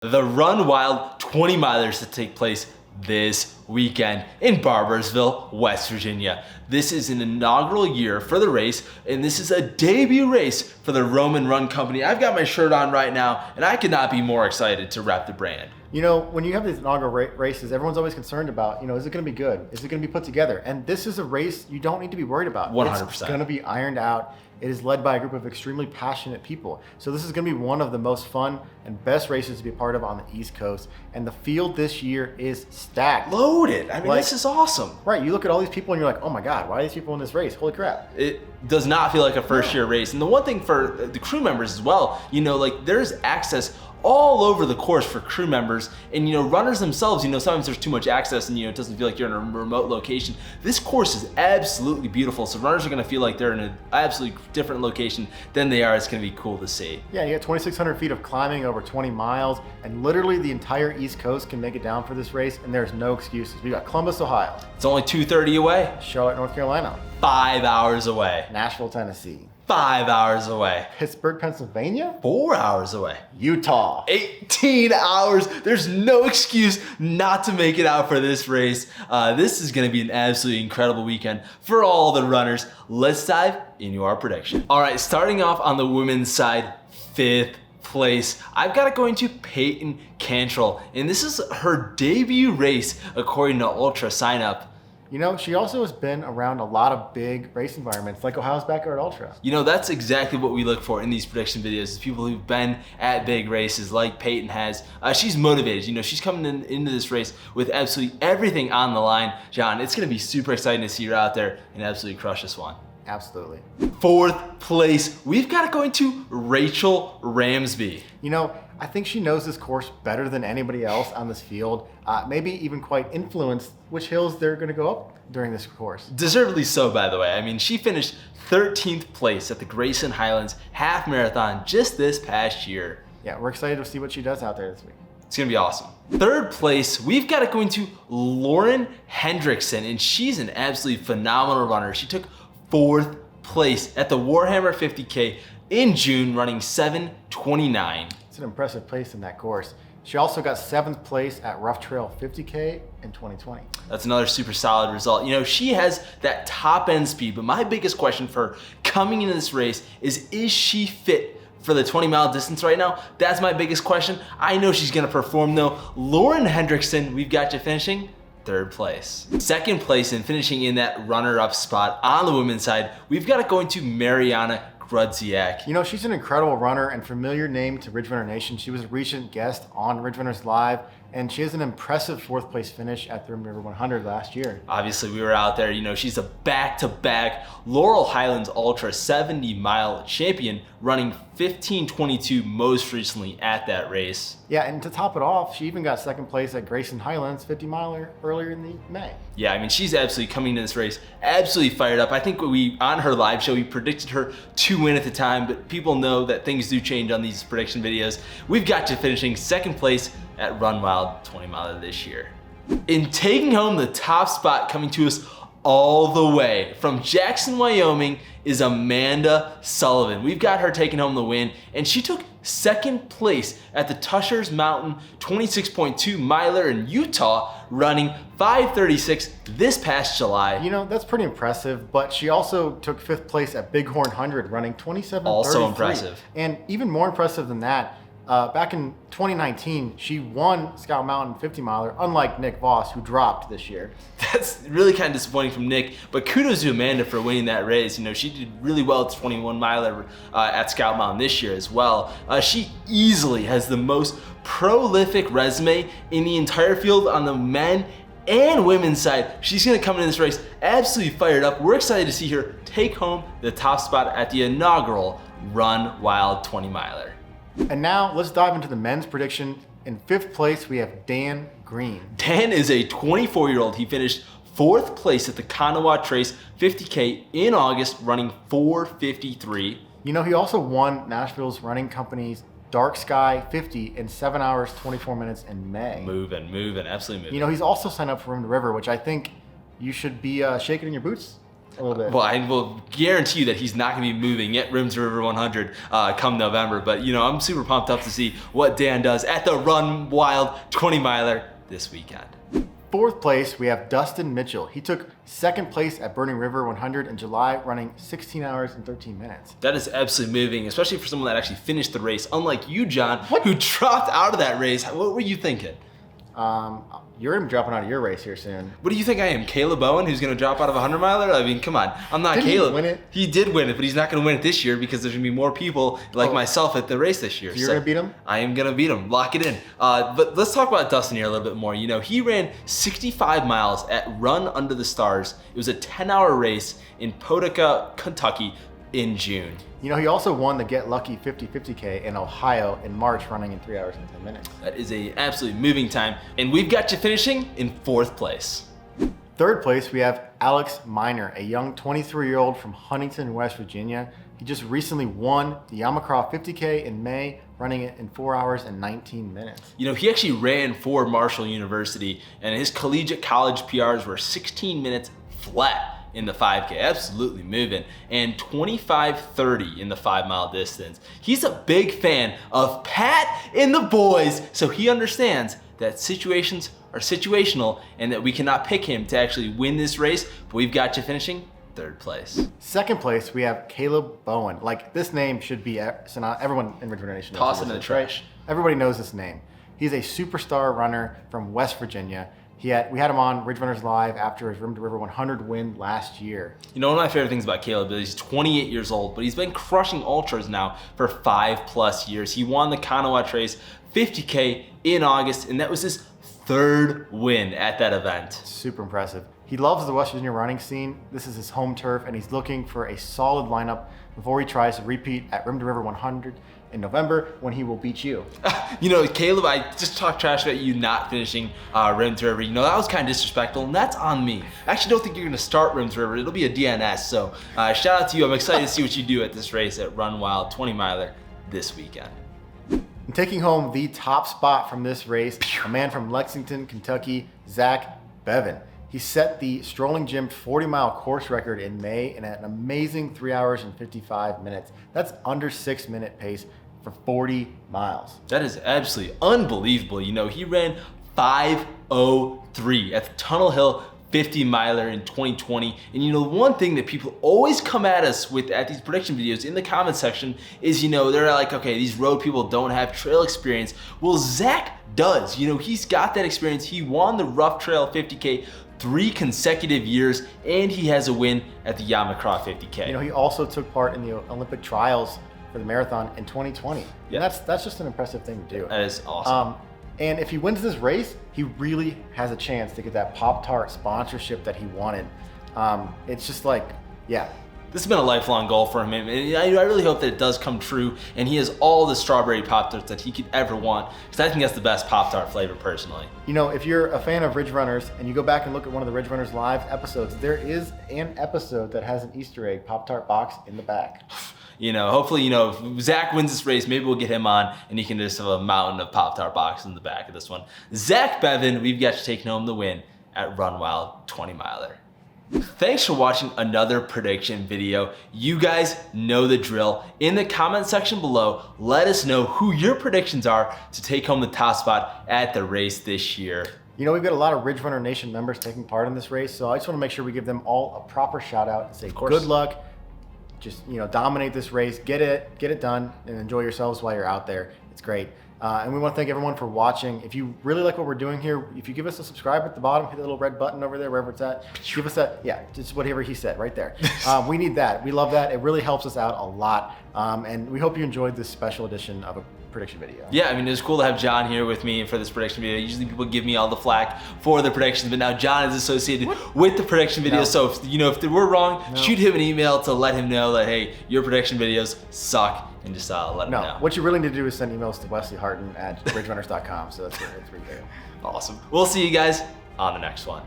The Run Wild 20 milers to take place this weekend in Barboursville, West Virginia. This is an inaugural year for the race, and this is a debut race for the Roman Run Company. I've got my shirt on right now, and I could not be more excited to rep the brand. You know, when you have these inaugural races, everyone's always concerned about, is it going to be good? Is it going to be put together? And this is a race you don't need to be worried about. 100%. It's going to be ironed out. It is led by a group of extremely passionate people. So this is going to be one of the most fun and best races to be a part of on the East Coast. And the field this year is stacked. Loaded. I mean, this is awesome. Right. You look at all these people and you're like, oh my God, why are these people in this race? Holy crap. It does not feel like a first year race. And the one thing for the crew members as well, there's access all over the course for crew members, and runners themselves, sometimes there's too much access and it doesn't feel like you're in a remote location. This course is absolutely beautiful, so runners are going to feel like they're in an absolutely different location than they are. It's going to be cool to see. Yeah, you got 2,600 feet of climbing over 20 miles, and literally the entire East Coast can make it down for this race, and there's no excuses. We got Columbus, Ohio. It's only 2:30 away. Charlotte, North Carolina. 5 hours away. Nashville, Tennessee. 5 hours away. Pittsburgh, Pennsylvania. 4 hours away. Utah. 18 hours. There's no excuse not to make it out for this race. This is going to be an absolutely incredible weekend for all the runners. Let's dive into our prediction. All right, starting off on the women's side, 5th place. I've got it going to Peyton Cantrell, and this is her debut race according to Ultra Sign Up. She also has been around a lot of big race environments like Ohio's Backyard Ultra. That's exactly what we look for in these prediction videos, is people who've been at big races like Peyton has. She's motivated. She's coming into this race with absolutely everything on the line. John, it's going to be super exciting to see her out there and absolutely crush this one. Absolutely. 4th place, we've got it going to Rachel Ramsby. I think she knows this course better than anybody else on this field, maybe even quite influenced which hills they're going to go up during this course. Deservedly so, by the way. I mean, she finished 13th place at the Grayson Highlands Half Marathon just this past year. Yeah, we're excited to see what she does out there this week. It's going to be awesome. 3rd place, we've got it going to Lauren Hendrickson, and she's an absolutely phenomenal runner. She took 4th place at the Warhammer 50K in June, running 7:29. It's an impressive place in that course. She also got 7th place at Rough Trail 50K in 2020. That's another super solid result. She has that top end speed, but my biggest question for her coming into this race is she fit for the 20-mile distance right now? That's my biggest question. I know she's gonna perform though. Lauren Hendrickson, we've got you finishing 3rd place. 2nd place and finishing in that runner-up spot on the women's side, we've got it going to Mariana Grudziak. She's an incredible runner and familiar name to Ridge Runner Nation. She was a recent guest on Ridge Runners Live, and she has an impressive 4th place finish at the Rim River 100 last year. Obviously, we were out there. She's a back-to-back Laurel Highlands Ultra 70-mile champion, running 15:22 most recently at that race. Yeah, and to top it off, she even got 2nd place at Grayson Highlands 50-miler earlier in the May. Yeah, I mean, she's absolutely coming to this race absolutely fired up. I think on her live show, we predicted her to win at the time, but people know that things do change on these prediction videos. We've got you finishing 2nd place at Run Wild 20 miler this year. In taking home the top spot, coming to us all the way from Jackson, Wyoming, is Amanda Sullivan. We've got her taking home the win, and she took 2nd place at the Tushers Mountain 26.2 miler in Utah, running 5:36 this past July. That's pretty impressive, but she also took 5th place at Bighorn 100, running 27:33. Also impressive. And even more impressive than that, back in 2019, she won Scout Mountain 50 miler, unlike Nick Voss, who dropped this year. That's really kind of disappointing from Nick, but kudos to Amanda for winning that race. She did really well at 21 miler at Scout Mountain this year as well. She easily has the most prolific resume in the entire field on the men and women's side. She's going to come into this race absolutely fired up. We're excited to see her take home the top spot at the inaugural Run Wild 20 miler. And now let's dive into the men's prediction. In 5th place, we have Dan Green. Dan is a 24-year-old. He finished 4th place at the Kanawha Trace 50K in August, running 4:53. He also won Nashville's Running Company's Dark Sky 50 in 7 hours, 24 minutes in May. Moving, absolutely moving. He's also signed up for Rim to River, which I think you should be shaking in your boots a little bit. Well, I will guarantee you that he's not going to be moving at Ramsby River 100 come November. But, I'm super pumped up to see what Dan does at the Run Wild 20 miler this weekend. Fourth place, we have Dustin Mitchell. He took second place at Burning River 100 in July, running 16 hours and 13 minutes. That is absolutely moving, especially for someone that actually finished the race, unlike you, John, who dropped out of that race. What were you thinking? You're going to be dropping out of your race here soon. What do you think I am, Caleb Bowen, who's going to drop out of a 100 miler? I mean, come on. I'm not Didn't Caleb. he win it? He did win it, but he's not going to win it this year because there's going to be more people like myself at the race this year. So you're going to beat him? I am going to beat him. Lock it in. But let's talk about Dustin here a little bit more. He ran 65 miles at Run Under the Stars. It was a 10-hour race in Paducah, Kentucky in June. He also won the Get Lucky 50-50K in Ohio in March, running in 3 hours and 10 minutes. That is a absolutely moving time. And we've got you finishing in fourth place. Third place, we have Alex Miner, a young 23-year-old from Huntington, West Virginia. He just recently won the Yamacraw 50K in May, running it in 4 hours and 19 minutes. He actually ran for Marshall University, and his collegiate college PRs were 16 minutes flat in the 5K, absolutely moving, and 25:30 in the 5-mile distance. He's a big fan of Pat and the boys, so he understands that situations are situational and that we cannot pick him to actually win this race, but we've got you finishing third place. Second place, we have Caleb Bowen. This name should be, so not everyone in Ridge Runner Nation knows Toss it who in the this is, right? trash. Everybody knows this name. He's a superstar runner from West Virginia. We had him on Ridge Runners Live after his Ramsby River 100 win last year. One of my favorite things about Caleb is he's 28 years old, but he's been crushing ultras now for 5+ years. He won the Kanawha Race 50K in August, and that was his third win at that event. Super impressive. He loves the West Virginia running scene. This is his home turf, and he's looking for a solid lineup before he tries to repeat at Ramsby River 100 in November, when he will beat you. Caleb, I just talked trash about you not finishing Ramsby River. That was kind of disrespectful, and that's on me. I actually don't think you're going to start Ramsby River. It'll be a DNS, so shout out to you. I'm excited to see what you do at this race at Run Wild 20 miler this weekend. And taking home the top spot from this race, a man from Lexington, Kentucky, Zach Bevin. He set the Strolling Gym 40-mile course record in May in an amazing 3 hours and 55 minutes. That's under 6-minute pace for 40 miles. That is absolutely unbelievable. He ran 5:03 at the Tunnel Hill 50 miler in 2020. And the one thing that people always come at us with at these prediction videos in the comment section is, they're like, okay, these road people don't have trail experience. Well, Zach does. He's got that experience. He won the Rough Trail 50K 3 consecutive years, and he has a win at the Yamacraw 50K. He also took part in the Olympic trials for the marathon in 2020. Yeah, and that's just an impressive thing to do. That is awesome. And if he wins this race, he really has a chance to get that Pop-Tart sponsorship that he wanted. It's just this has been a lifelong goal for him, and I really hope that it does come true, and he has all the strawberry Pop-Tarts that he could ever want, because I think that's the best Pop-Tart flavor personally. If you're a fan of Ridge Runners and you go back and look at one of the Ridge Runners Live episodes, there is an episode that has an Easter egg Pop-Tart box in the back. Hopefully, if Zach wins this race, maybe we'll get him on and he can just have a mountain of Pop-Tart boxes in the back of this one. Zach Bevin, we've got you taking home the win at Run Wild 20 miler. Thanks for watching another prediction video. You guys know the drill. In the comment section below, let us know who your predictions are to take home the top spot at the race this year. We've got a lot of Ridge Runner Nation members taking part in this race, so I just want to make sure we give them all a proper shout out and say good luck. Just dominate this race, get it done, and enjoy yourselves while you're out there. It's great. And we want to thank everyone for watching. If you really like what we're doing here, if you give us a subscribe at the bottom, hit the little red button over there, wherever it's at. Give us that, just whatever he said right there. We need that. We love that. It really helps us out a lot. And we hope you enjoyed this special edition of a prediction video. Yeah, it was cool to have John here with me for this prediction video. Usually people give me all the flack for the predictions, but now John is associated with the prediction video. No. So if we're wrong, shoot him an email to let him know that, hey, your prediction videos suck, and just let him know. What you really need to do is send emails to Wesley Harton at bridgerunners.com. So that's where you go. Awesome. We'll see you guys on the next one.